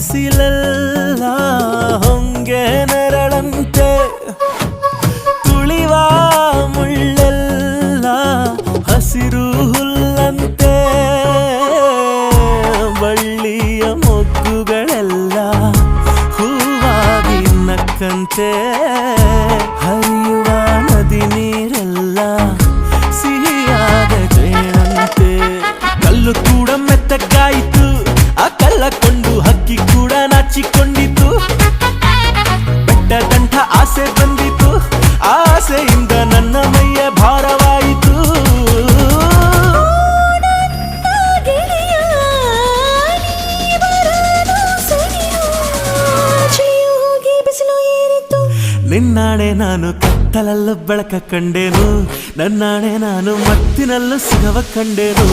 ಬಿಸಿಲೆಲ್ಲ ಹೊಂಗೆ ನೆರಳಂತೆ ತುಳಿವ ಮುಳ್ಳೆಲ್ಲ ಹಸಿರು ಹುಲ್ಲಂತೆ ಬಳ್ಳಿಯ ಮೊಗ್ಗುಗಳೆಲ್ಲ ಹೂವಾಗಿ ನಕ್ಕಂತೆ ಹರಿಯುವ ನದಿ ನೀರೆಲ್ಲ ಸಿಹಿಯಾದ ಜೇನಂತೆ ಕಲ್ಲು ಕೂಡ ಮೆತ್ತಗಾಯಿತು ಆ ಕಲ್ಲ ಕೊಂಡು ಹಕ್ಕಿ ಕೂಡ ನಾಚಿಕೊಂಡಿತು ಬೆಟ್ಟ ಗಂಟ ಆಸೆ ಬಂದಿತು ಆಸೆಯಿಂದ ನನ್ನ ಮೈಯ ಭಾರವಾಯಿತು ನಿನ್ನಾಣೆ ನಾನು ಕತ್ತಲಲ್ಲೂ ಬೆಳಕ ಕಂಡೇನು ನನ್ನಾಣೆ ನಾನು ಮತ್ತಿನಲ್ಲೂ ಸಿಗವ ಕಂಡೇನು